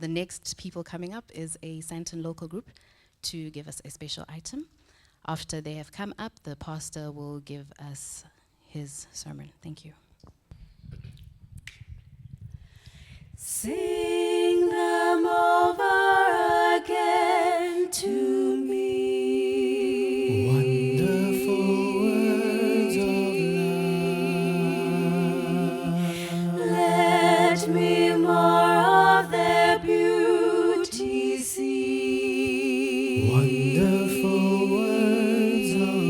the next people coming up is a Sandton local group to give us a special item. After they have come up, the pastor will give us his sermon. Thank you. Sing them over again to me. Wonderful words of love. Let me more of their beauty see. Wonderful words of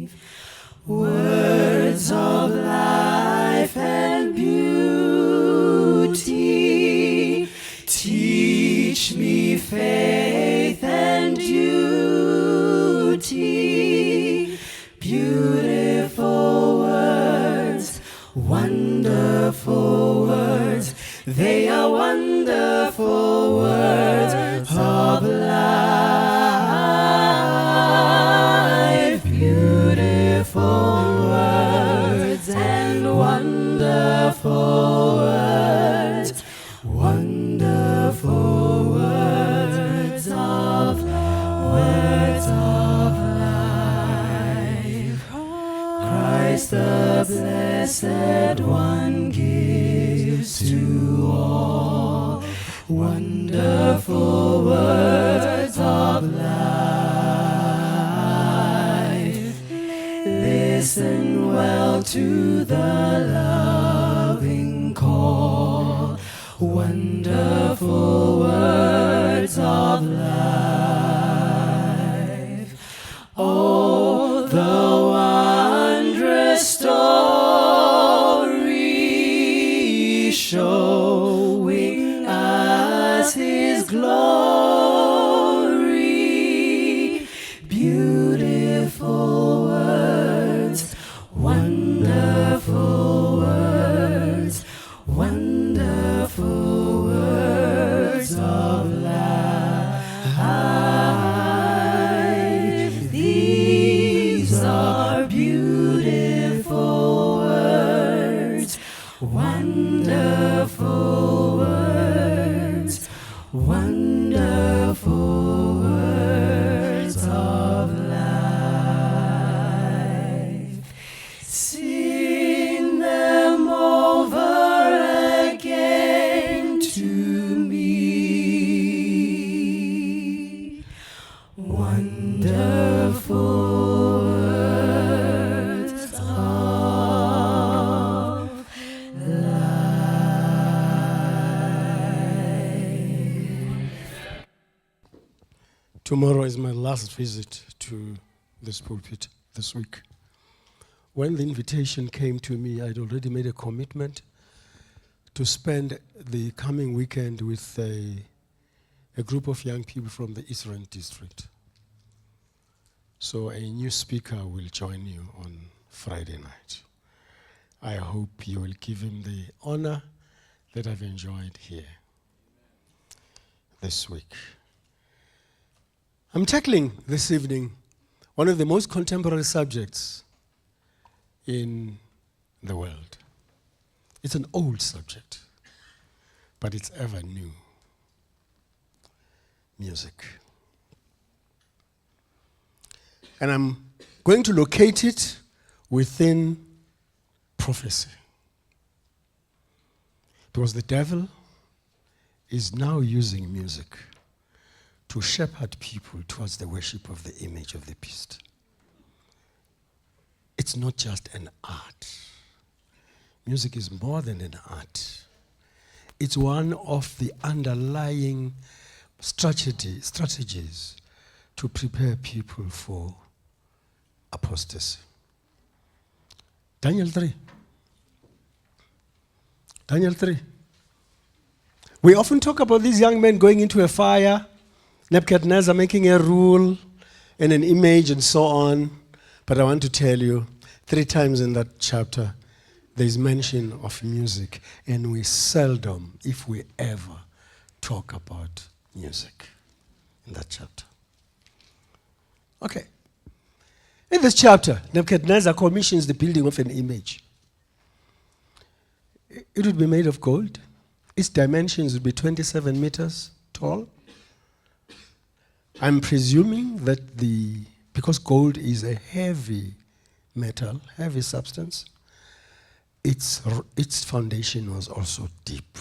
life. Words of life and beauty. Teach me faith and duty. Beautiful words, wonderful words. They are wonderful words of life. Beautiful words and wonderful words. Wonderful words of life. Christ the Blessed One gives to all. Wonderful words of life. Listen well to the loving call. Wonderful words of life. Oh, the wondrous story showing us His glory. Beautiful words, wonderful words, wonderful words of life. These are beautiful words, wonderful words, wonderful words of life. Sing them over again to me. Wonderful words of life. Tomorrow is my last visit to this pulpit this week. When the invitation came to me, I'd already made a commitment to spend the coming weekend with a group of young people from the Eastern District. So a new speaker will join you on Friday night. I hope you will give him the honor that I've enjoyed here this week. I'm tackling this evening one of the most contemporary subjects in the world. It's an old subject, but it's ever new. Music. And I'm going to locate it within prophecy. Because the devil is now using music to shepherd people towards the worship of the image of the beast. It's not just an art. Music is more than an art. It's one of the underlying strategies to prepare people for apostasy. Daniel 3. Daniel 3. We often talk about these young men going into a fire, Nebuchadnezzar making a rule and an image and so on. But I want to tell you, 3 times in that chapter, there is mention of music. And we seldom, if we ever, talk about music in that chapter. Okay. In this chapter, Nebuchadnezzar commissions the building of an image. It would be made of gold. its dimensions would be 27 meters tall. I'm presuming that because gold is a heavy metal, heavy substance, its foundation was also deep.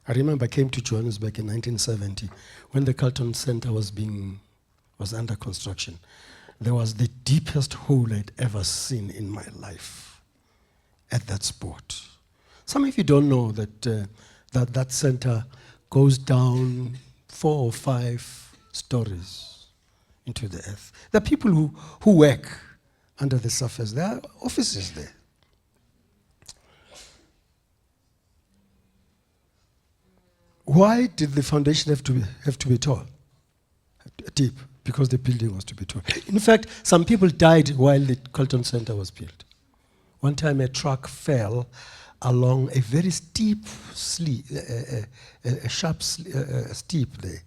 I remember I came to Johannesburg in 1970 when the Carlton Center was under construction. There was the deepest hole I'd ever seen in my life at that spot. Some of you don't know that that center goes down 4 or 5 stories into the earth. There are people who work under the surface. There are offices there. Why did the foundation have to be tall, deep? Because the building was to be tall. In fact, some people died while the Carlton Center was built. One time a truck fell along a very steep, steep there.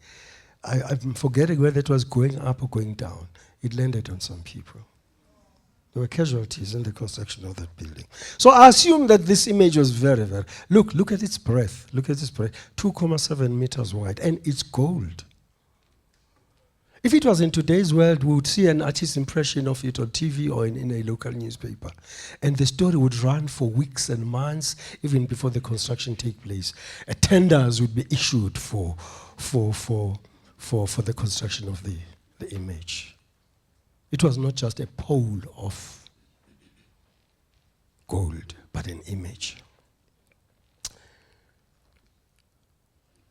I'm forgetting whether it was going up or going down. It landed on some people. There were casualties in the construction of that building. So I assume that this image was very, very... Look at its breadth. Look at its breadth. 2.7 meters wide. And it's gold. If it was in today's world, we would see an artist's impression of it on TV or in a local newspaper. And the story would run for weeks and months, even before the construction take place. Tenders would be issued for the construction of the image. It was not just a pole of gold, but an image.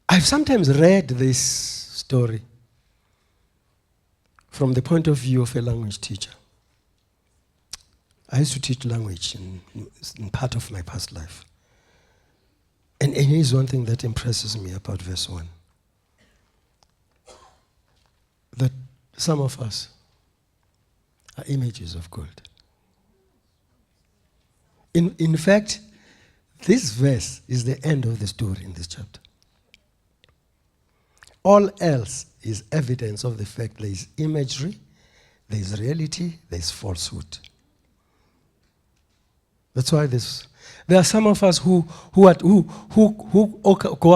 I've sometimes read this story from the point of view of a language teacher. I used to teach language in part of my past life. And here's one thing that impresses me about verse 1. That some of us are images of gold. In fact, this verse is the end of the story in this chapter. All else is evidence of the fact there is imagery, there is reality, there is falsehood. That's why there are some of us who go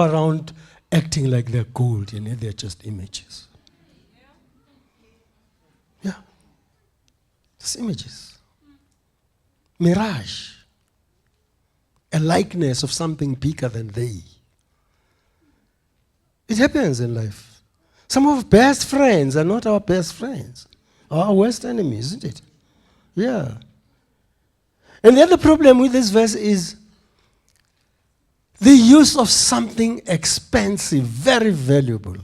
around acting like they're gold, and they're just images. Yeah. Just images. Mirage. A likeness of something bigger than they. It happens in life. Some of our best friends are not our best friends. Our worst enemies, isn't it? Yeah. And the other problem with this verse is the use of something expensive, very valuable,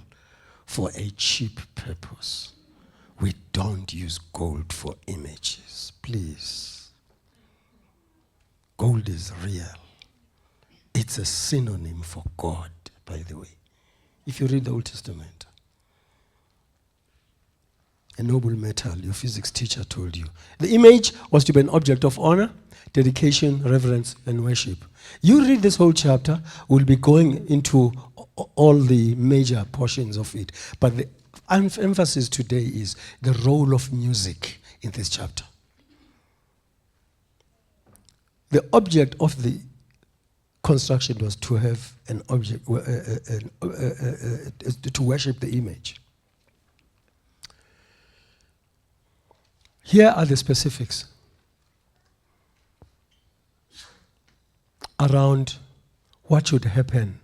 for a cheap purpose. We don't use gold for images, please. Gold is real. It's a synonym for God, by the way. If you read the Old Testament, a noble metal, your physics teacher told you. The image was to be an object of honor, dedication, reverence, and worship. You read this whole chapter, we'll be going into all the major portions of it. But the emphasis today is the role of music in this chapter. The object of the construction was to have an object, to worship the image. Here are the specifics around what should happen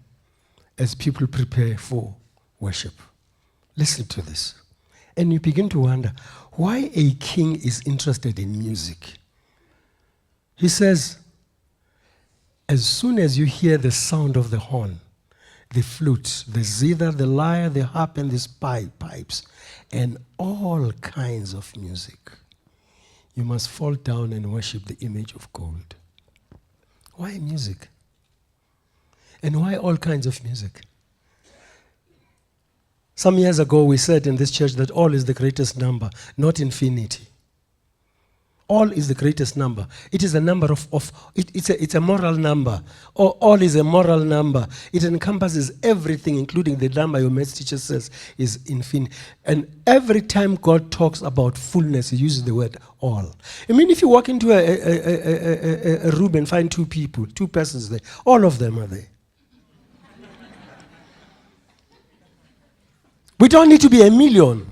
as people prepare for worship. Listen to this. And you begin to wonder why a king is interested in music. He says, as soon as you hear the sound of the horn, the flute, the zither, the lyre, the harp, and the pipes, and all kinds of music, you must fall down and worship the image of gold. Why music? And why all kinds of music? Some years ago we said in this church that all is the greatest number, not infinity. All is the greatest number. It is a number it's a moral number. All is a moral number. It encompasses everything, including the number your maths teacher says is infinite. And every time God talks about fullness, he uses the word all. I mean, if you walk into a room and find two people, two persons there, all of them are there. We don't need to be a million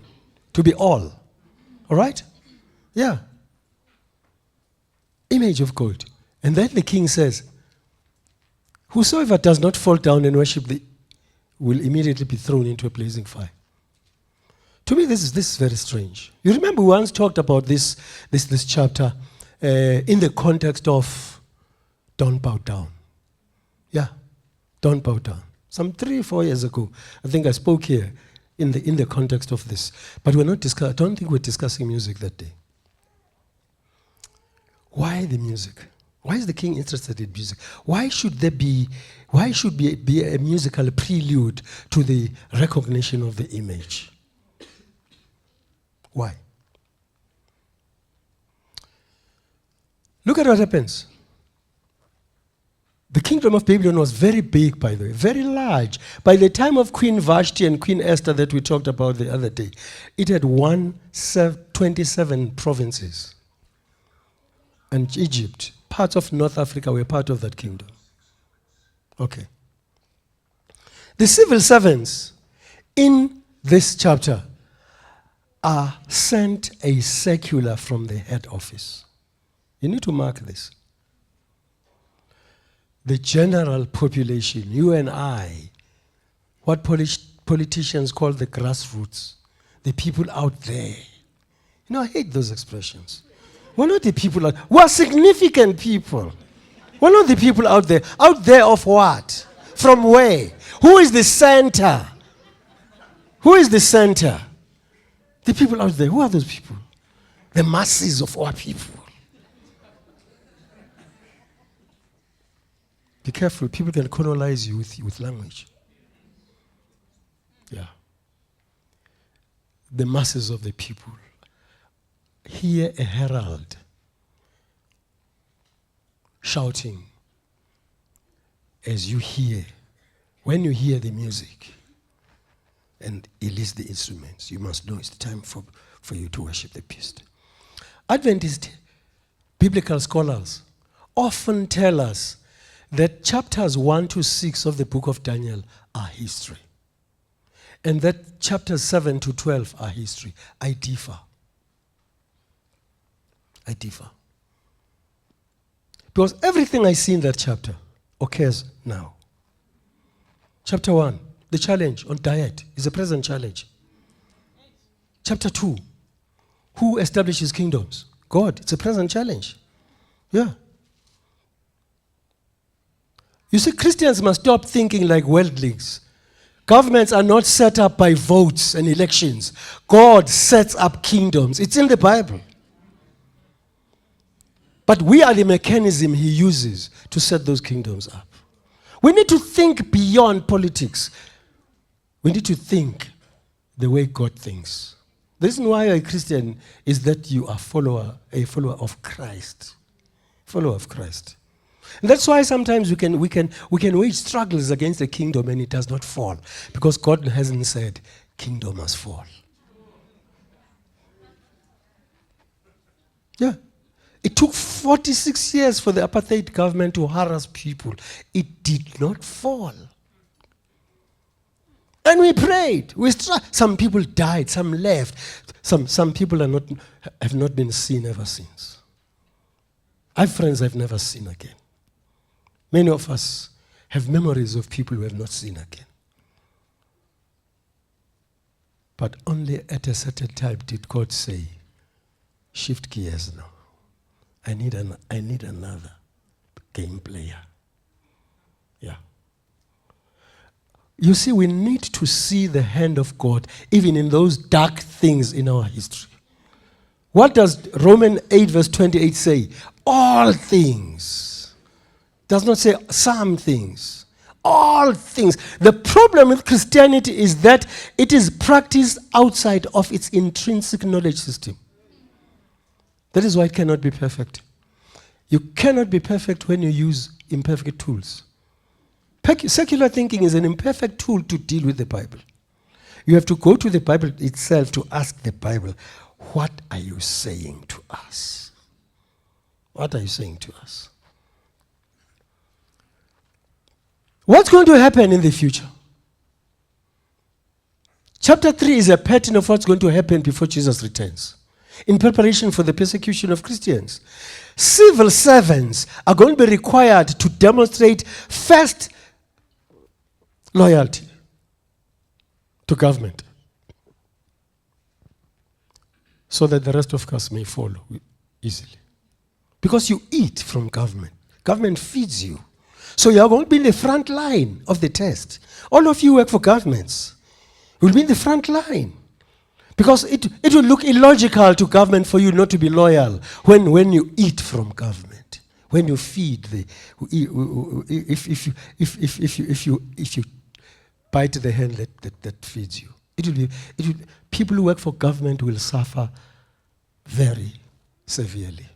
to be all. All right? Yeah. Image of God. And then the king says, whosoever does not fall down and worship thee will immediately be thrown into a blazing fire. To me, this is very strange. You remember we once talked about this chapter in the context of don't bow down. Yeah, don't bow down. Some 3 or 4 years ago, I think I spoke here in the context of this. But we're not I don't think we're discussing music that day. Why the music? Why is the king interested in music? Why should be a musical prelude to the recognition of the image? Why? Look at what happens. The kingdom of Babylon was very big, by the way, very large. By the time of Queen Vashti and Queen Esther that we talked about the other day, it had 27 provinces. And Egypt, parts of North Africa were part of that kingdom. Okay. The civil servants in this chapter are sent a circular from the head office. You need to mark this. The general population, you and I, what politicians call the grassroots, the people out there. You know, I hate those expressions. We're not the people out, we're significant people. We're not the people out there. Out there of what? From where? Who is the center? Who is the center? The people out there. Who are those people? The masses of our people. Be careful, people can colonize you with language. Yeah. The masses of the people. Hear a herald shouting as you hear, when you hear the music and he leads the instruments, you must know it's time for you to worship the beast. Adventist biblical scholars often tell us that chapters 1 to 6 of the book of Daniel are history. And that chapters 7 to 12 are history. I differ. Because everything I see in that chapter occurs now. Chapter 1, the challenge on diet is a present challenge. Chapter 2, who establishes kingdoms? God, it's a present challenge. Yeah. You see, Christians must stop thinking like worldlings. Governments are not set up by votes and elections. God sets up kingdoms. It's in the Bible. But we are the mechanism he uses to set those kingdoms up. We need to think beyond politics. We need to think the way God thinks. The reason why you're a Christian is that you are a follower of Christ. Follower of Christ. And that's why sometimes we can wage struggles against the kingdom and it does not fall. Because God hasn't said, kingdom must fall. Yeah. It took 46 years for the apartheid government to harass people. It did not fall. And we prayed. Some people died, some left. Some people have not been seen ever since. I have friends I've never seen again. Many of us have memories of people we have not seen again. But only at a certain time did God say, shift gears now. I need another game player. Yeah. You see, we need to see the hand of God even in those dark things in our history. What does Romans 8 verse 28 say? All things. Does not say some things. All things. The problem with Christianity is that it is practiced outside of its intrinsic knowledge system. That is why it cannot be perfect. You cannot be perfect when you use imperfect tools. Secular thinking is an imperfect tool to deal with the Bible. You have to go to the Bible itself to ask the Bible, what are you saying to us? What are you saying to us? What's going to happen in the future? Chapter 3 is a pattern of what's going to happen before Jesus returns, in preparation for the persecution of Christians. Civil servants are going to be required to demonstrate first loyalty to government, so that the rest of us may follow easily. Because you eat from government. Government feeds you. So you are going to be in the front line of the test. All of you work for governments. You will be in the front line. Because it will look illogical to government for you not to be loyal when you eat from government. When you feed if you bite the hand that feeds you. People who work for government will suffer very severely.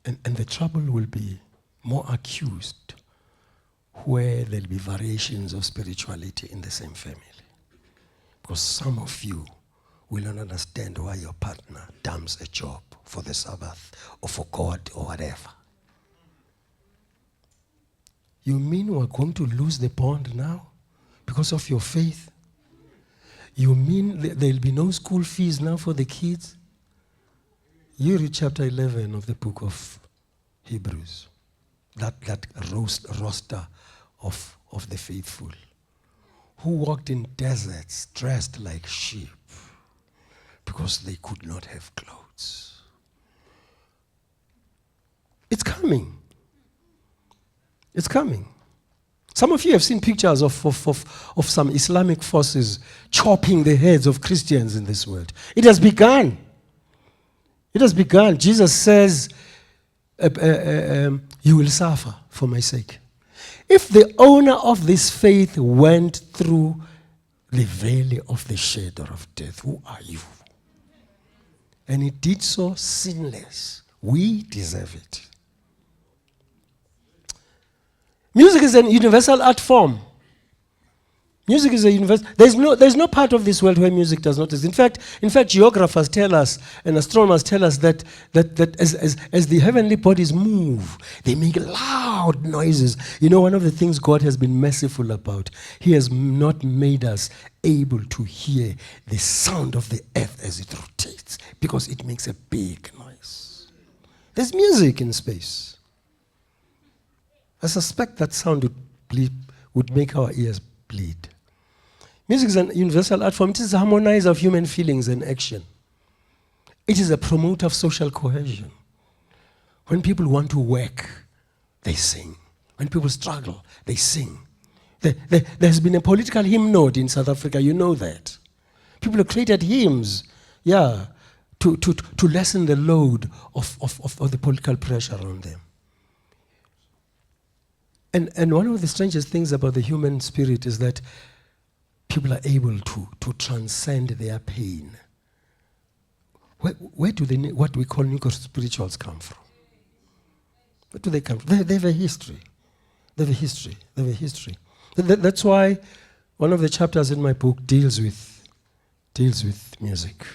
And the trouble will be more acute where there'll be variations of spirituality in the same family. Because some of you will not understand why your partner dumps a job for the Sabbath or for God or whatever. You mean we're going to lose the bond now because of your faith? You mean there'll be no school fees now for the kids? You read chapter 11 of the book of Hebrews. That roster of the faithful who walked in deserts dressed like sheep because they could not have clothes. It's coming. It's coming. Some of you have seen pictures of some Islamic forces chopping the heads of Christians in this world. It has begun. It has begun. Jesus says, you will suffer for my sake. If the owner of this faith went through the valley of the shadow of death, who are you? And he did so sinless. We deserve it. Music is an universal art form. Music is a universal. There's no part of this world where music does not exist. In fact, geographers tell us and astronomers tell us that as the heavenly bodies move, they make loud noises. You know, one of the things God has been merciful about, He has not made us able to hear the sound of the earth as it rotates, because it makes a big noise. There's music in space. I suspect that sound would make our ears bleed. Music is an universal art form. It is a harmonizer of human feelings and action. It is a promoter of social cohesion. When people want to work, they sing. When people struggle, they sing. There's been a political hymn note in South Africa, you know that. People have created hymns, to lessen the load of the political pressure on them. And one of the strangest things about the human spirit is that people are able to transcend their pain. Where do what we call new spirituals come from? Where do they come from? They have a history. They have a history. They have a history. That's why one of the chapters in my book deals with music.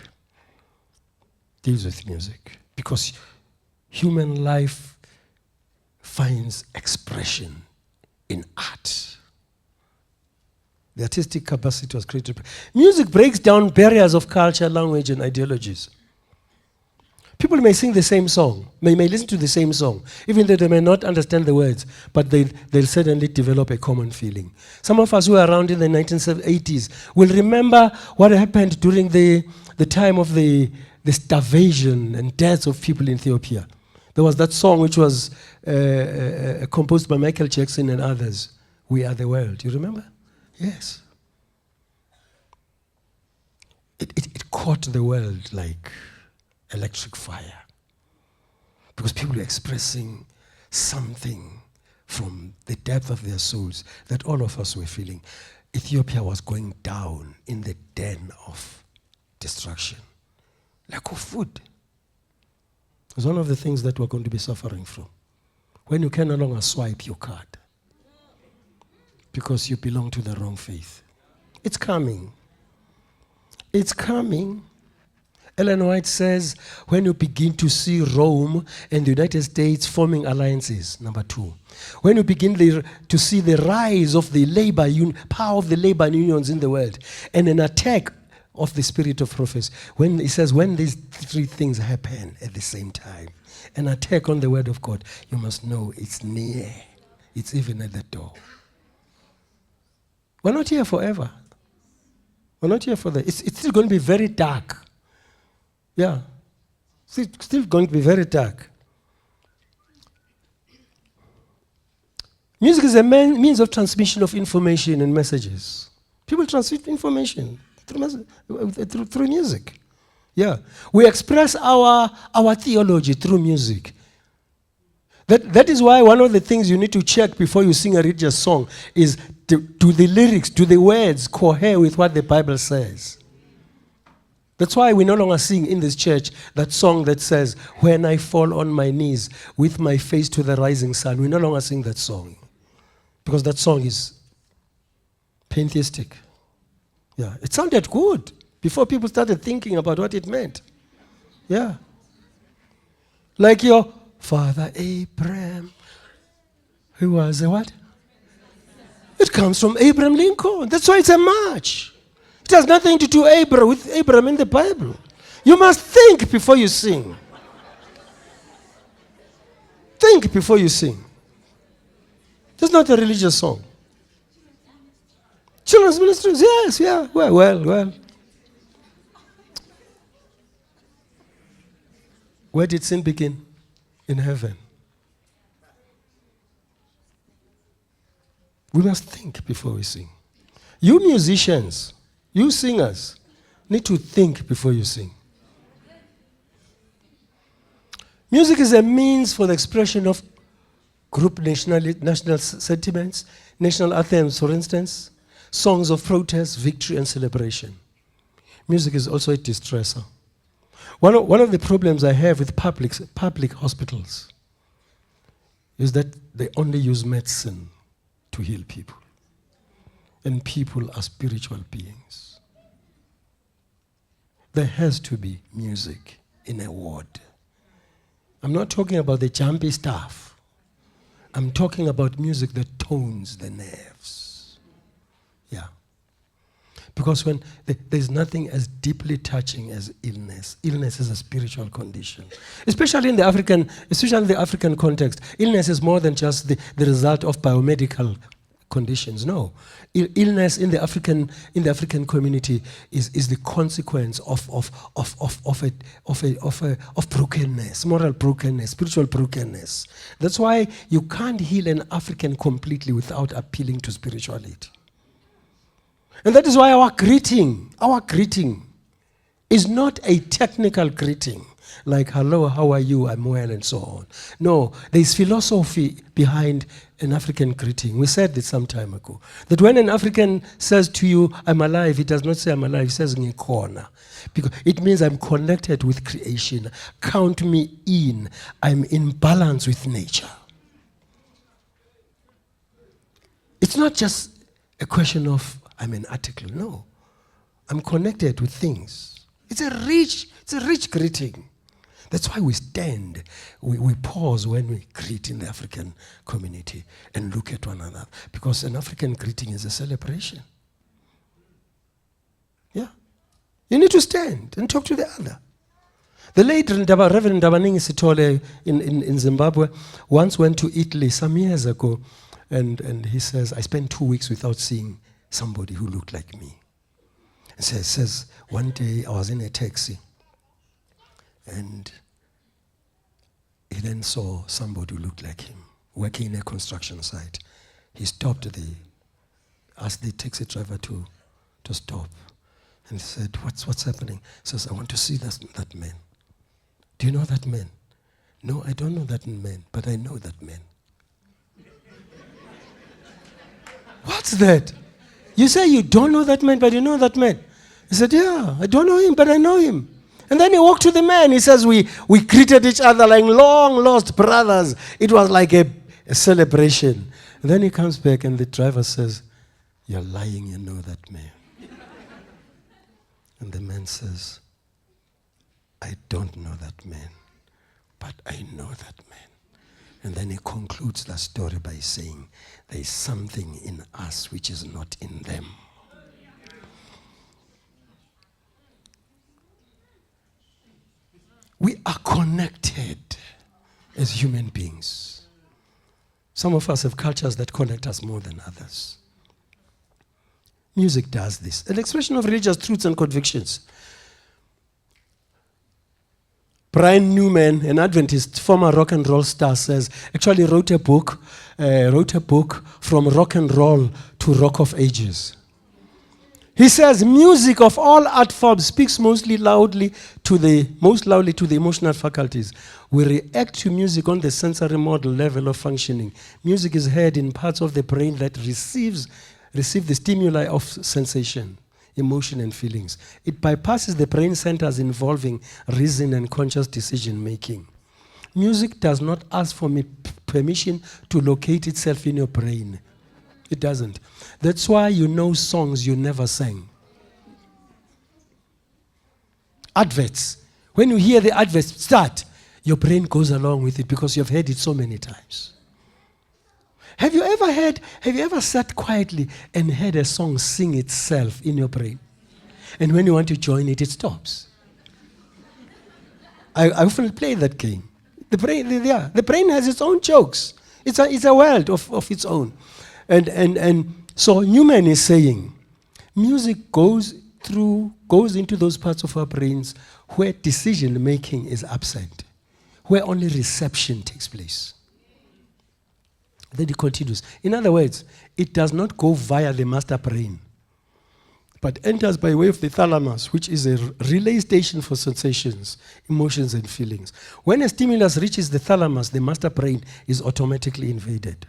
Deals with music. Because human life finds expression in art. The artistic capacity was created. Music breaks down barriers of culture, language, and ideologies. People may sing the same song, may listen to the same song, even though they may not understand the words, but they'll certainly develop a common feeling. Some of us who were around in the 1980s will remember what happened during the time of the starvation and deaths of people in Ethiopia. There was that song which was composed by Michael Jackson and others, We Are the World. You remember? Yes. It caught the world like electric fire. Because people were expressing something from the depth of their souls that all of us were feeling. Ethiopia was going down in the den of destruction. Lack of food. It's one of the things that we're going to be suffering from. When you can no longer swipe your card because you belong to the wrong faith. It's coming. It's coming. Ellen White says, when you begin to see Rome and the United States forming alliances, number 2. When you begin to see the rise of the power of the labor unions in the world, and an attack of the spirit of prophecy, when he says, when these 3 things happen at the same time, an attack on the word of God, you must know it's near. It's even at the door. We're not here forever. We're not here for that. It's still going to be very dark. Yeah. It's still going to be very dark. Music is a means of transmission of information and messages. People transmit information through music. Yeah. We express our theology through music. That is why one of the things you need to check before you sing a religious song is, do the lyrics, do the words cohere with what the Bible says? That's why we no longer sing in this church that song that says, when I fall on my knees with my face to the rising sun. We no longer sing that song. Because that song is pantheistic. Yeah, it sounded good before people started thinking about what it meant. Yeah. Like your Father Abraham, who was a what? It comes from Abraham Lincoln. That's why it's a march. It has nothing to do with Abraham in the Bible. You must think before you sing. Think before you sing. It's not a religious song. Children's ministries, yes, yeah, well. Where did sin begin? In heaven. We must think before we sing. You musicians, you singers, need to think before you sing. Music is a means for the expression of group national sentiments, national anthems, for instance, songs of protest, victory, and celebration. Music is also a distressor. One of the problems I have with public hospitals is that they only use medicine to heal people. And people are spiritual beings. There has to be music in a ward. I'm not talking about the jumpy stuff. I'm talking about music that tones the nerves. Yeah. Because when there's nothing as deeply touching as illness. Illness is a spiritual condition. Especially in the African context. Illness is more than just the result of biomedical conditions. No. Illness in the African community is the consequence of brokenness, moral brokenness, spiritual brokenness. That's why you can't heal an African completely without appealing to spirituality. And that is why our greeting is not a technical greeting, like hello, how are you, I'm well, and so on. No, there's philosophy behind an African greeting. We said this some time ago, that when an African says to you, I'm alive, he does not say I'm alive, he says ngikona. Because it means I'm connected with creation. Count me in. I'm in balance with nature. It's not just a question of I'm an article. No. I'm connected with things. It's a rich greeting. That's why we stand. We pause when we greet in the African community and look at one another. Because an African greeting is a celebration. Yeah. You need to stand and talk to the other. The late Reverend Dabaningi Sitole in Zimbabwe once went to Italy some years ago, and he says, I spent 2 weeks without seeing somebody who looked like me. And says one day I was in a taxi, and he then saw somebody who looked like him working in a construction site. He stopped asked the taxi driver to stop, and he said, what's happening? He says, I want to see that man. Do you know that man? No, I don't know that man, but I know that man. What's that? You say you don't know that man, but you know that man. He said, yeah, I don't know him, but I know him. And then he walked to the man. He says, we greeted each other like long lost brothers. It was like a celebration. And then he comes back and the driver says, you're lying, you know that man. And the man says, I don't know that man, but I know that man. And then he concludes the story by saying, there is something in us which is not in them. We are connected as human beings. Some of us have cultures that connect us more than others. Music does this. An expression of religious truths and convictions. Brian Newman, an Adventist, former rock and roll star, says, actually wrote a book from rock and roll to rock of ages. He says, music of all art forms speaks most loudly to the emotional faculties. We react to music on the sensory model level of functioning. Music is heard in parts of the brain that receive the stimuli of sensation, emotion, and feelings. It bypasses the brain centers involving reason and conscious decision making. Music does not ask for permission to locate itself in your brain. It doesn't. That's why you know songs you never sang. Adverts. When you hear the adverts start, your brain goes along with it because you've heard it so many times. Have you ever sat quietly and heard a song sing itself in your brain? And when you want to join it, it stops. I often play that game. The brain has its own jokes. It's a world of its own. And so Newman is saying, music goes into those parts of our brains where decision making is absent, where only reception takes place. Then he continues. In other words, it does not go via the master brain, but enters by way of the thalamus, which is a relay station for sensations, emotions, and feelings. When a stimulus reaches the thalamus, the master brain is automatically invaded.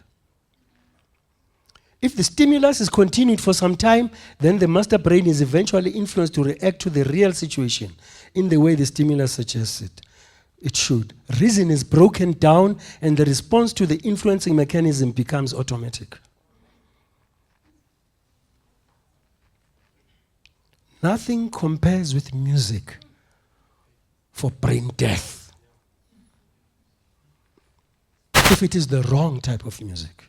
If the stimulus is continued for some time, then the master brain is eventually influenced to react to the real situation in the way the stimulus suggests it should. Reason is broken down and the response to the influencing mechanism becomes automatic. Nothing compares with music for brain death, if it is the wrong type of music.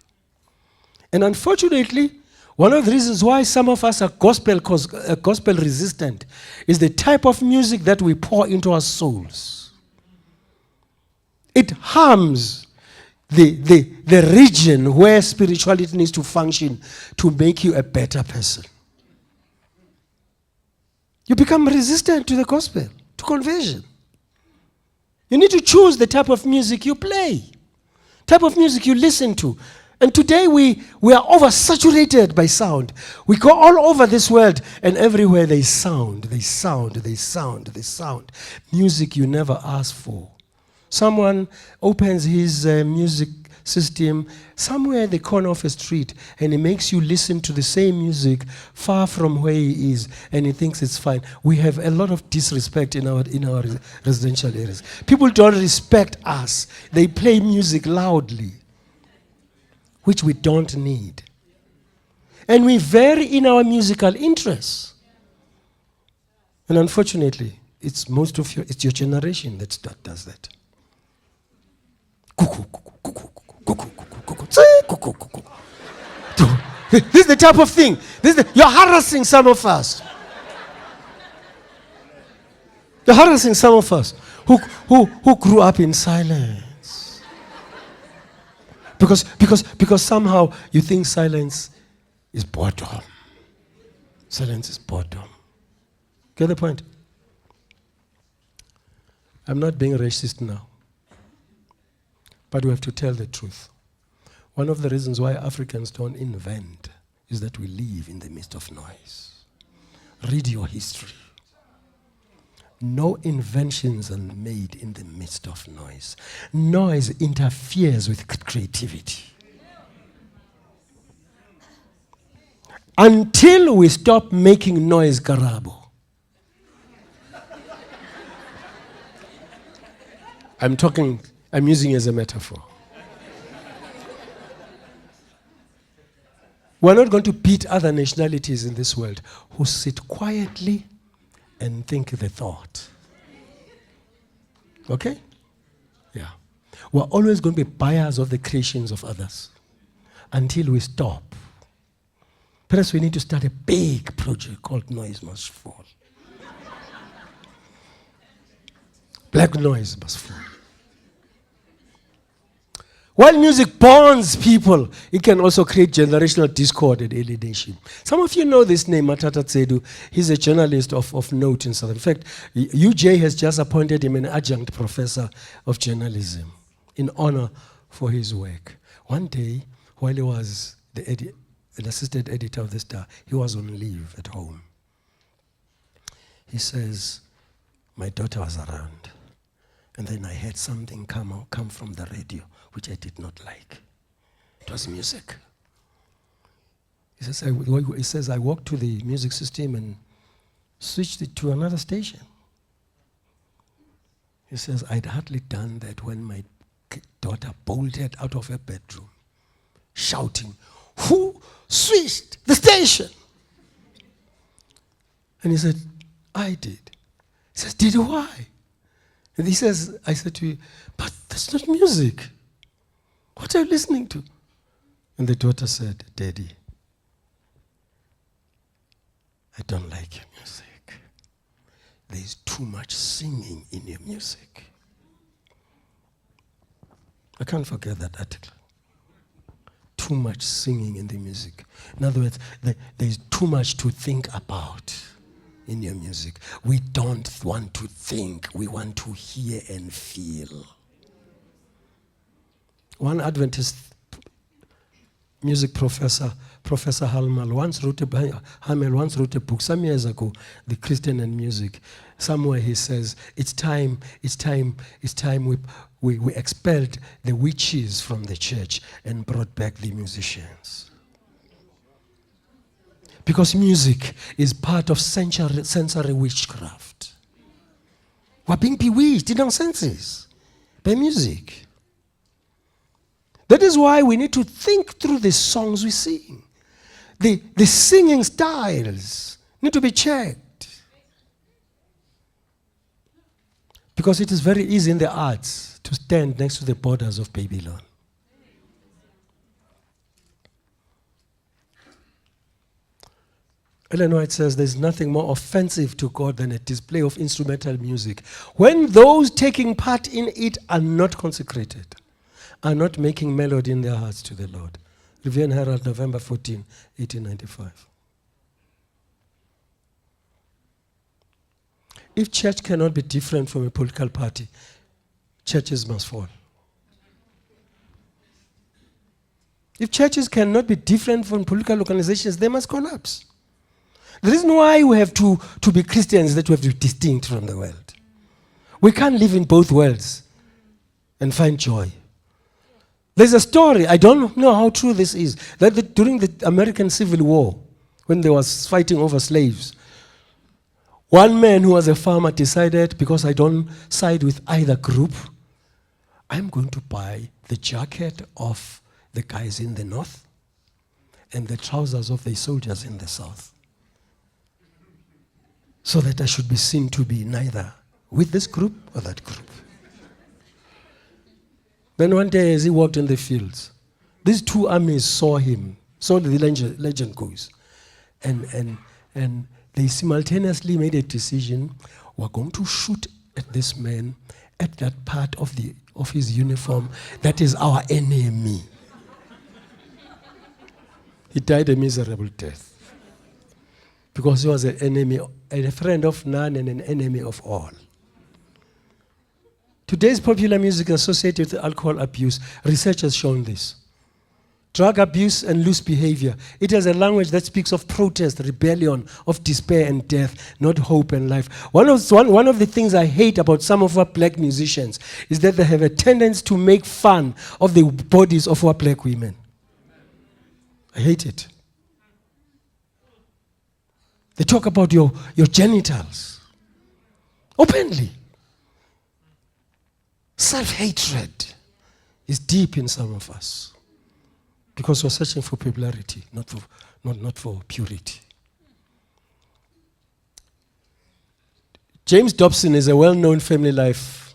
And unfortunately, one of the reasons why some of us are gospel resistant is the type of music that we pour into our souls. It harms the region where spirituality needs to function to make you a better person. You become resistant to the gospel, to conversion. You need to choose the type of music you play, type of music you listen to. And today we are oversaturated by sound. We go all over this world and everywhere they sound. Music you never asked for. Someone opens his music system somewhere at the corner of a street and he makes you listen to the same music far from where he is and he thinks it's fine. We have a lot of disrespect in our residential areas. People don't respect us. They play music loudly, which we don't need. And we vary in our musical interests. And unfortunately, it's your generation that does that. This is the type of thing. You're harassing some of us. You're harassing some of us who grew up in silence. Because somehow you think silence is boredom. Silence is boredom. Get the point? I'm not being racist now. But we have to tell the truth. One of the reasons why Africans don't invent is that we live in the midst of noise. Read your history. No inventions are made in the midst of noise. Noise interferes with creativity. Until we stop making noise, Karabo. I'm using it as a metaphor. We're not going to beat other nationalities in this world who sit quietly and think the thought. Okay? Yeah. We're always going to be buyers of the creations of others until we stop. Perhaps we need to start a big project called Noise Must Fall. Black noise must fall. While music bonds people, it can also create generational discord and alienation. Some of you know this name, Matata Tsedu. He's a journalist of note in South Africa. In fact, UJ has just appointed him an adjunct professor of journalism in honor for his work. One day, while he was an assistant editor of the Star, he was on leave at home. He says, my daughter was around, and then I heard something come from the radio, which I did not like. It was music. He says, I walked to the music system and switched it to another station. He says, I'd hardly done that when my daughter bolted out of her bedroom, shouting, who switched the station? And he said, I did. He says, did you? Why? And he says, I said to you, but that's not music. What are you listening to? And the daughter said, Daddy, I don't like your music. There's too much singing in your music. I can't forget that article. Too much singing in the music. In other words, there's too much to think about in your music. We don't want to think, we want to hear and feel. One Adventist music professor, Professor Hamel, once wrote a book some years ago, The Christian and Music. Somewhere he says, it's time we expelled the witches from the church and brought back the musicians. Because music is part of sensory witchcraft. We're being bewitched in our senses by music. That is why we need to think through the songs we sing. The singing styles need to be checked. Because it is very easy in the arts to stand next to the borders of Babylon. Ellen White says there's nothing more offensive to God than a display of instrumental music when those taking part in it are not consecrated, are not making melody in their hearts to the Lord. Review and Herald, November 14, 1895. If church cannot be different from a political party, churches must fall. If churches cannot be different from political organizations, they must collapse. The reason why we have to be Christians is that we have to be distinct from the world. We can't live in both worlds and find joy. There's a story, I don't know how true this is, that during the American Civil War, when they was fighting over slaves, one man who was a farmer decided, because I don't side with either group, I'm going to buy the jacket of the guys in the north and the trousers of the soldiers in the south, so that I should be seen to be neither with this group or that group. Then one day as he walked in the fields, these two armies saw him, so the legend goes, and they simultaneously made a decision, we're going to shoot at this man at that part of his uniform that is our enemy. He died a miserable death because he was an enemy, a friend of none and an enemy of all. Today's popular music associated with alcohol abuse, research has shown this. Drug abuse and loose behavior. It has a language that speaks of protest, rebellion, of despair and death, not hope and life. One of the things I hate about some of our black musicians is that they have a tendency to make fun of the bodies of our black women. I hate it. They talk about your genitals openly. Self-hatred is deep in some of us because we're searching for popularity, not for purity. James Dobson is a well-known family life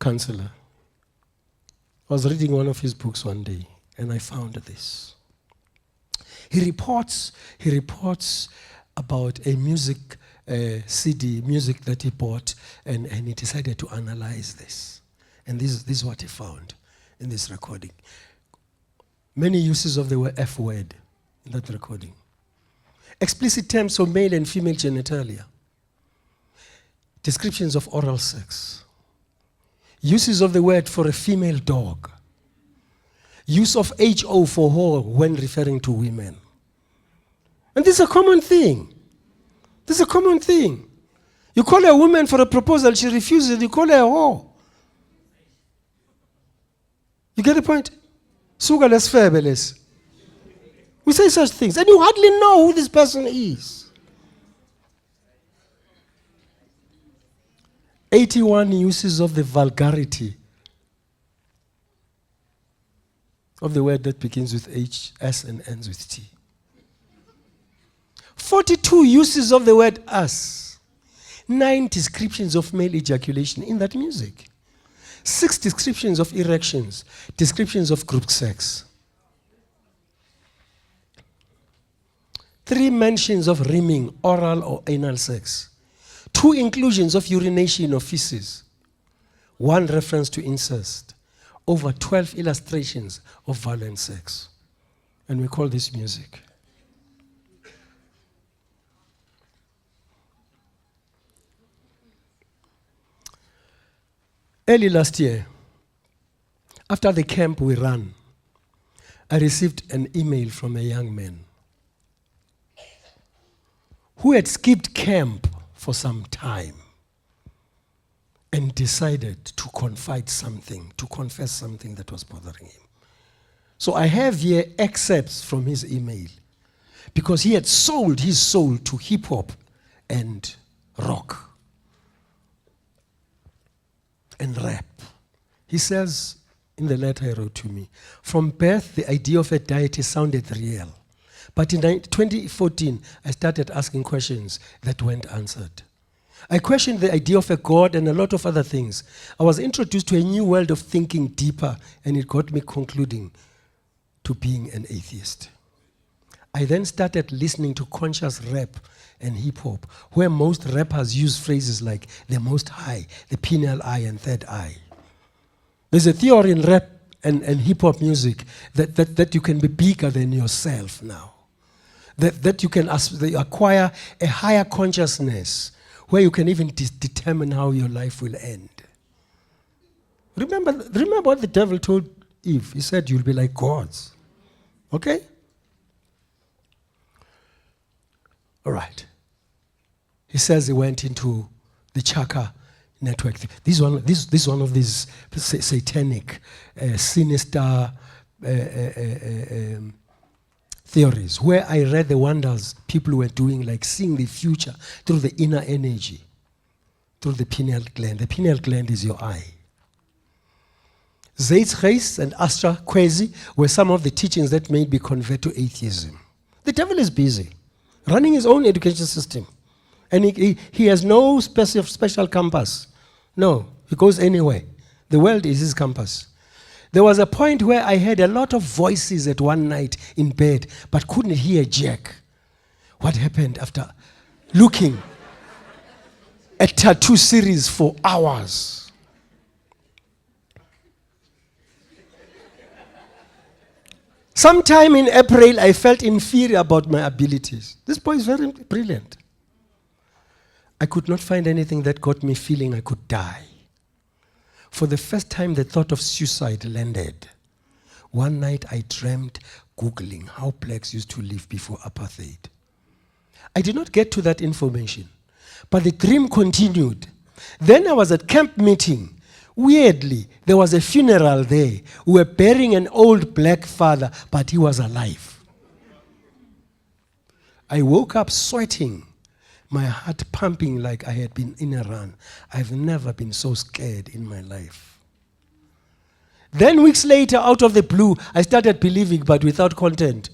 counselor. I was reading one of his books one day, and I found this. He reports about a music CD, music that he bought, and he decided to analyze this. And this is what he found in this recording. Many uses of the word F word in that recording. Explicit terms for male and female genitalia. Descriptions of oral sex. Uses of the word for a female dog. Use of HO for whore when referring to women. And this is a common thing. This is a common thing. You call a woman for a proposal, she refuses, you call her a whore. You get the point? Sugar less fabulous. We say such things, and you hardly know who this person is. 81 uses of the vulgarity of the word that begins with H, S, and ends with T. 42 uses of the word us. 9 descriptions of male ejaculation in that music. 6 descriptions of erections. Descriptions of group sex. 3 mentions of rimming, oral or anal sex. 2 inclusions of urination or feces. 1 reference to incest. Over 12 illustrations of violent sex. And we call this music. Early last year, after the camp we ran, I received an email from a young man who had skipped camp for some time and decided to confess something that was bothering him. So I have here excerpts from his email because he had sold his soul to hip hop and rock and rap. He says in the letter he wrote to me, from birth the idea of a deity sounded real. But in 2014, I started asking questions that weren't answered. I questioned the idea of a God and a lot of other things. I was introduced to a new world of thinking deeper, and it got me concluding to being an atheist. I then started listening to conscious rap and hip-hop, where most rappers use phrases like the most high, the pineal eye, and third eye. There's a theory in rap and hip-hop music that you can be bigger than yourself now. That you can acquire a higher consciousness where you can even determine how your life will end. Remember what the devil told Eve. He said, you'll be like gods. Okay? All right. He says he went into the Chaka network. This is one of these satanic, sinister theories where I read the wonders people were doing, like seeing the future through the inner energy, through the pineal gland. The pineal gland is your eye. Zeitgeist and Astra Kwezi were some of the teachings that made me convert to atheism. The devil is busy running his own education system. And he has no special compass. No, he goes anywhere. The world is his compass. There was a point where I heard a lot of voices at one night in bed, but couldn't hear Jack. What happened after looking at tattoo series for hours? Sometime in April, I felt inferior about my abilities. This boy is very brilliant. I could not find anything that got me feeling I could die. For the first time, the thought of suicide landed. One night, I dreamt Googling how blacks used to live before apartheid. I did not get to that information, but the dream continued. Then I was at camp meeting. Weirdly, there was a funeral there. We were burying an old black father, but he was alive. I woke up sweating, my heart pumping like I had been in a run. I've never been so scared in my life. Then weeks later, out of the blue, I started believing, but without content,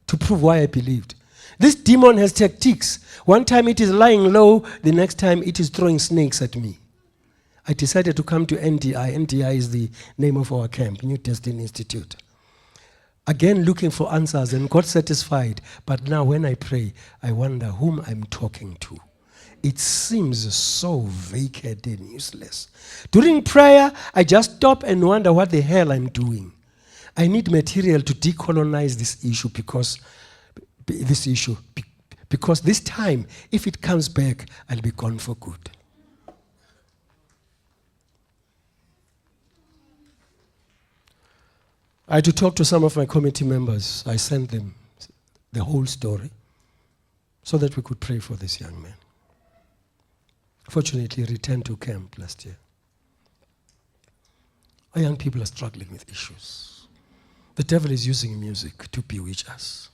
to prove why I believed. This demon has tactics. One time it is lying low, the next time it is throwing snakes at me. I decided to come to NDI. NDI is the name of our camp, New Destiny Institute. Again, looking for answers and got satisfied. But now when I pray, I wonder whom I'm talking to. It seems so vacant and useless. During prayer, I just stop and wonder what the hell I'm doing. I need material to decolonize this issue because this time, if it comes back, I'll be gone for good. I had to talk to some of my committee members. I sent them the whole story so that we could pray for this young man. Fortunately, he returned to camp last year. Our young people are struggling with issues. The devil is using music to bewitch us.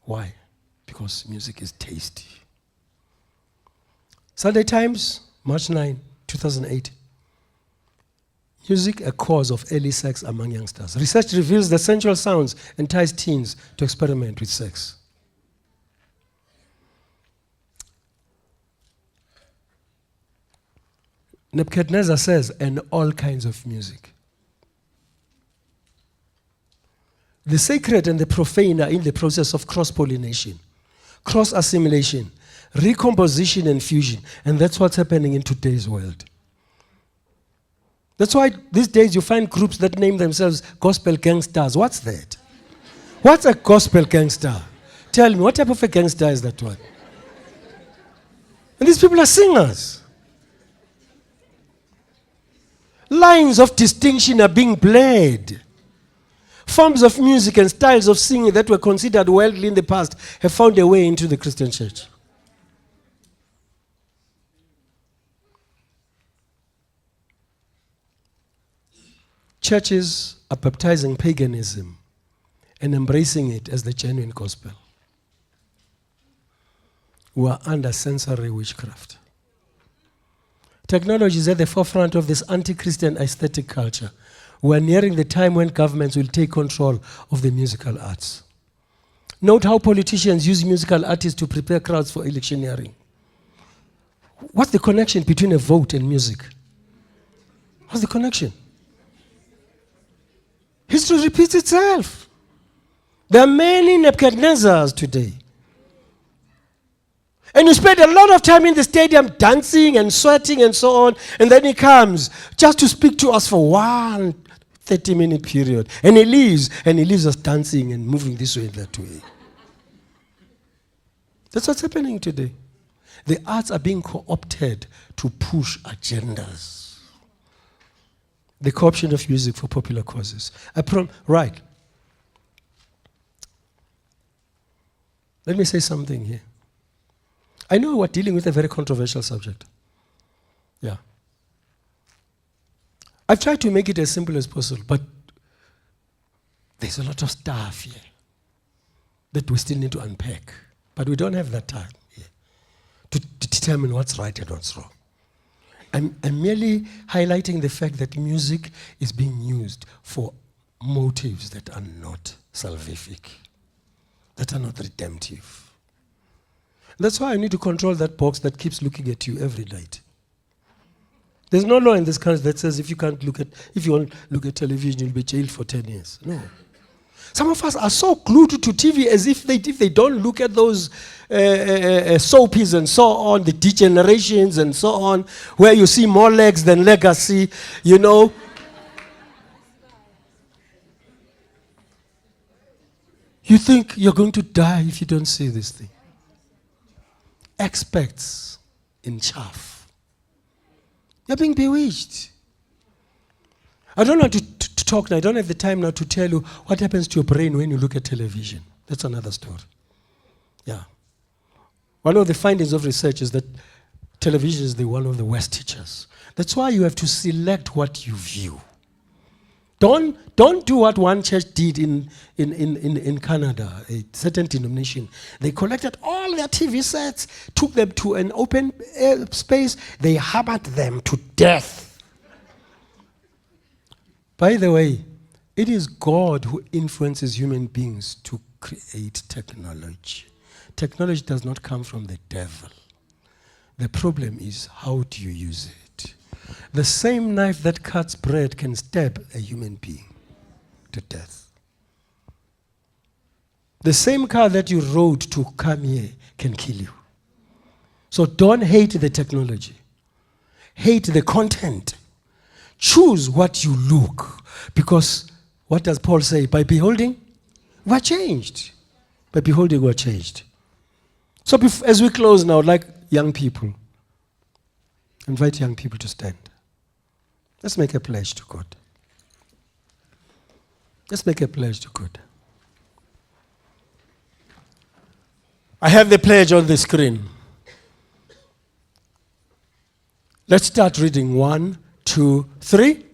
Why? Because music is tasty. Sunday Times, March 9, 2008. Music, a cause of early sex among youngsters. Research reveals that sensual sounds entice teens to experiment with sex. Nebuchadnezzar says, and all kinds of music. The sacred and the profane are in the process of cross-pollination, cross-assimilation, recomposition and fusion. And that's what's happening in today's world. That's why these days you find groups that name themselves gospel gangsters. What's that? What's a gospel gangster? Tell me, what type of a gangster is that one? And these people are singers. Lines of distinction are being blurred. Forms of music and styles of singing that were considered worldly in the past have found a way into the Christian church. Churches are baptizing paganism and embracing it as the genuine gospel. We are under sensory witchcraft. Technology is at the forefront of this anti-Christian aesthetic culture. We are nearing the time when governments will take control of the musical arts. Note how politicians use musical artists to prepare crowds for electioneering. What's the connection between a vote and music? What's the connection? History repeats itself. There are many Nebuchadnezzars today. And you spend a lot of time in the stadium dancing and sweating and so on, and then he comes just to speak to us for one 30-minute period. And he leaves us dancing and moving this way and that way. That's what's happening today. The arts are being co-opted to push agendas. The co-option of music for popular causes. Right. Let me say something here. I know we're dealing with a very controversial subject. Yeah. I've tried to make it as simple as possible, but there's a lot of stuff here that we still need to unpack. But we don't have that time here to determine what's right and what's wrong. I'm merely highlighting the fact that music is being used for motives that are not salvific, that are not redemptive. That's why I need to control that box that keeps looking at you every night. There's no law in this country that says if you won't look at television, you'll be jailed for 10 years. No. Some of us are so glued to TV as if they don't look at those soapies and so on, the degenerations and so on, where you see more legs than legacy, you know. You think you're going to die if you don't see this thing. Experts in chaff. You're being bewitched. I don't know to talk now. I don't have the time now to tell you what happens to your brain when you look at television. That's another story. Yeah. One of the findings of research is that television is one of the worst teachers. That's why you have to select what you view. Don't do what one church did in Canada, a certain denomination. They collected all their TV sets, took them to an open space, they hammered them to death. By the way, it is God who influences human beings to create technology. Technology does not come from the devil. The problem is, how do you use it? The same knife that cuts bread can stab a human being to death. The same car that you rode to come here can kill you. So don't hate the technology. Hate the content. Choose what you look. Because what does Paul say? By beholding, we're changed. By beholding, we're changed. So as we close now, like young people, invite young people to stand. Let's make a pledge to God. Let's make a pledge to God. I have the pledge on the screen. Let's start reading. 1, 2, 3.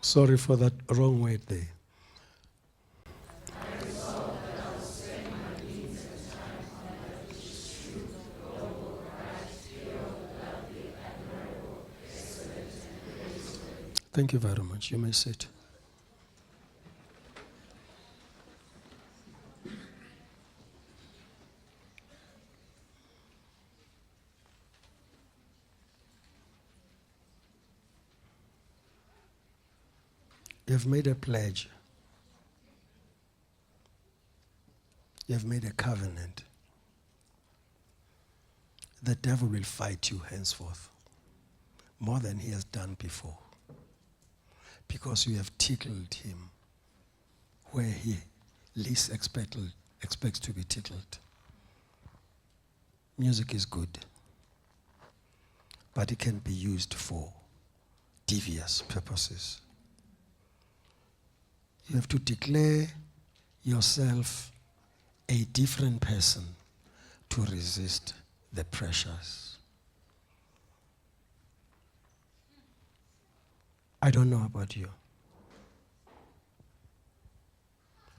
Sorry for that wrong word there. Thank you very much. You may sit. You've made a pledge. You've made a covenant. The devil will fight you henceforth more than he has done before, because you have tickled him where he least expects to be tickled. Music is good, but it can be used for devious purposes. You have to declare yourself a different person to resist the pressures. I don't know about you.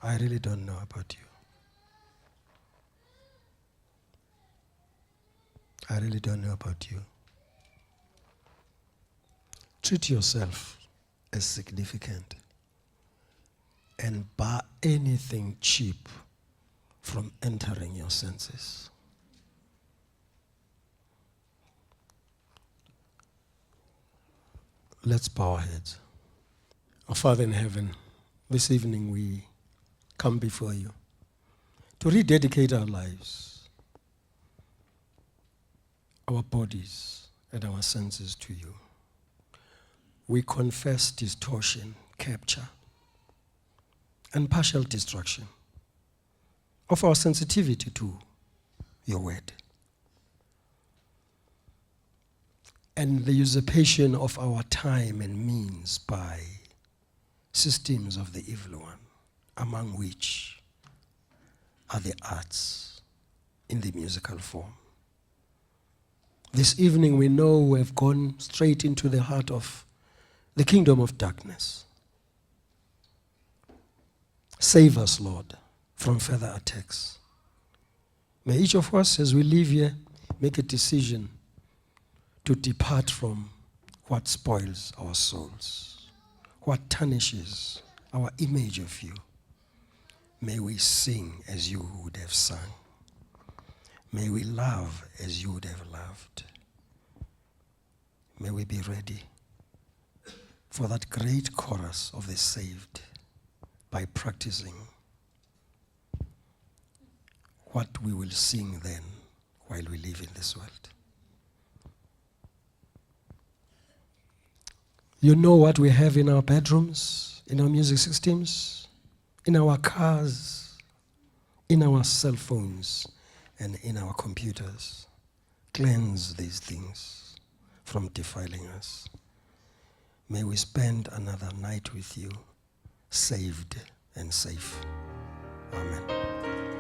I really don't know about you. I really don't know about you. Treat yourself as significant and bar anything cheap from entering your senses. Let's bow our heads. Our Father in heaven, this evening we come before you to rededicate our lives, our bodies, and our senses to you. We confess distortion, capture, and partial destruction of our sensitivity to your word, and the usurpation of our time and means by systems of the evil one, among which are the arts in the musical form. This evening we know we have gone straight into the heart of the kingdom of darkness. Save us, Lord, from further attacks. May each of us, as we leave here, make a decision to depart from what spoils our souls, what tarnishes our image of you. May we sing as you would have sung. May we love as you would have loved. May we be ready for that great chorus of the saved by practicing what we will sing then while we live in this world. You know what we have in our bedrooms, in our music systems, in our cars, in our cell phones, and in our computers. Cleanse these things from defiling us. May we spend another night with you, saved and safe. Amen.